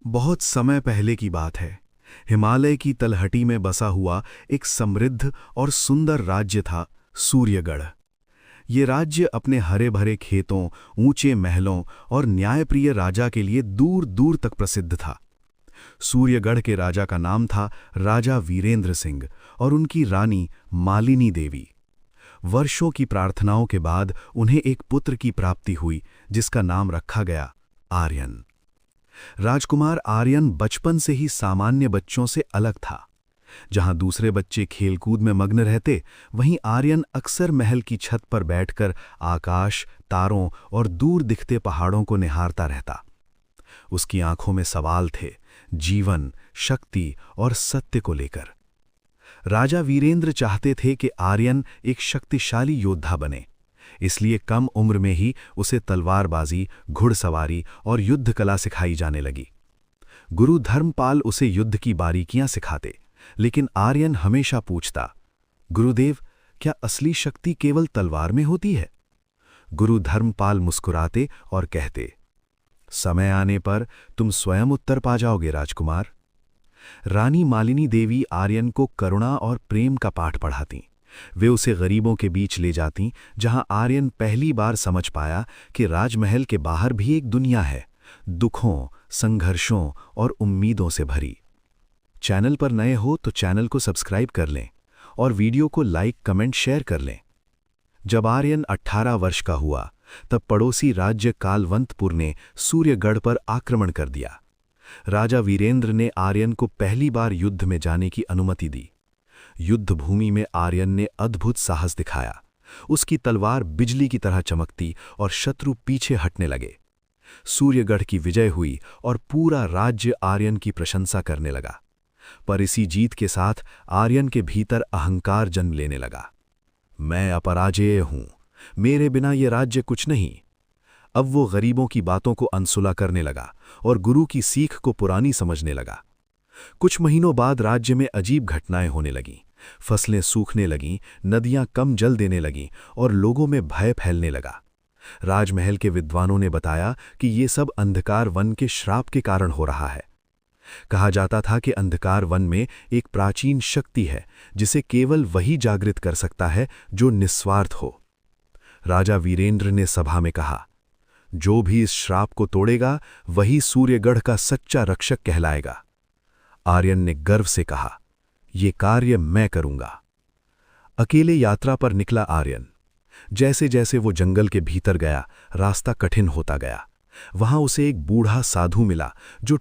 बहुत समय पहले की बात है। हिमालय की तलहटी में बसा हुआ एक समृद्ध और सुंदर राज्य था सूर्यगढ़। ये राज्य अपने हरे भरे खेतों, ऊंचे महलों और न्यायप्रिय राजा के लिए दूर दूर तक प्रसिद्ध था। सूर्यगढ़ के राजा का नाम था राजा वीरेंद्र सिंह और उनकी रानी मालिनी देवी। वर्षों की प्रार्थनाओं के बाद उन्हें एक पुत्र की प्राप्ति हुई, जिसका नाम रखा गया आर्यन। राजकुमार आर्यन बचपन से ही सामान्य बच्चों से अलग था। जहां दूसरे बच्चे खेलकूद में मग्न रहते, वहीं आर्यन अक्सर महल की छत पर बैठकर आकाश, तारों और दूर दिखते पहाड़ों को निहारता रहता। उसकी आंखों में सवाल थे, जीवन, शक्ति और सत्य को लेकर। राजा वीरेंद्र चाहते थे कि आर्यन एक शक्तिशाली योद्धा बने, इसलिए कम उम्र में ही उसे तलवारबाजी, घुड़सवारी और युद्ध कला सिखाई जाने लगी। गुरु धर्मपाल उसे युद्ध की बारीकियां सिखाते, लेकिन आर्यन हमेशा पूछता, गुरुदेव, क्या असली शक्ति केवल तलवार में होती है? गुरु धर्मपाल मुस्कुराते और कहते, समय आने पर तुम स्वयं उत्तर पा जाओगे राजकुमार। रानी मालिनी देवी आर्यन को करुणा और प्रेम का पाठ पढ़ाती। वे उसे गरीबों के बीच ले जातीं, जहां आर्यन पहली बार समझ पाया कि राजमहल के बाहर भी एक दुनिया है, दुखों, संघर्षों और उम्मीदों से भरी। चैनल पर नए हो तो चैनल को सब्सक्राइब कर लें और वीडियो को लाइक, कमेंट, शेयर कर लें। जब आर्यन 18 वर्ष का हुआ, तब पड़ोसी राज्य कालवंतपुर ने सूर्यगढ़ पर आक्रमण कर दिया। राजा वीरेंद्र ने आर्यन को पहली बार युद्ध में जाने की अनुमति दी। युद्ध भूमि में आर्यन ने अद्भुत साहस दिखाया। उसकी तलवार बिजली की तरह चमकती और शत्रु पीछे हटने लगे। सूर्यगढ़ की विजय हुई और पूरा राज्य आर्यन की प्रशंसा करने लगा। पर इसी जीत के साथ आर्यन के भीतर अहंकार जन्म लेने लगा। मैं अपराजेय हूं, मेरे बिना ये राज्य कुछ नहीं। अब वो गरीबों की बातों को अनसुला करने लगा और गुरु की सीख को पुरानी समझने लगा। कुछ महीनों बाद राज्य में अजीब घटनाएं होने लगीं। फसलें सूखने लगीं, नदियां कम जल देने लगीं और लोगों में भय फैलने लगा। राजमहल के विद्वानों ने बताया कि ये सब अंधकार वन के श्राप के कारण हो रहा है। कहा जाता था कि अंधकार वन में एक प्राचीन शक्ति है, जिसे केवल वही जागृत कर सकता है जो निस्वार्थ हो। राजा वीरेंद्र ने सभा में कहा, जो भी इस श्राप को तोड़ेगा वही सूर्यगढ़ का सच्चा रक्षक कहलाएगा। आर्यन ने गर्व से कहा, ये कार्य मैं करूंगा। अकेले यात्रा पर निकला आर्यन। जैसे जैसे वो जंगल के भीतर गया, रास्ता कठिन होता गया। वहां उसे एक बूढ़ा साधु मिला जो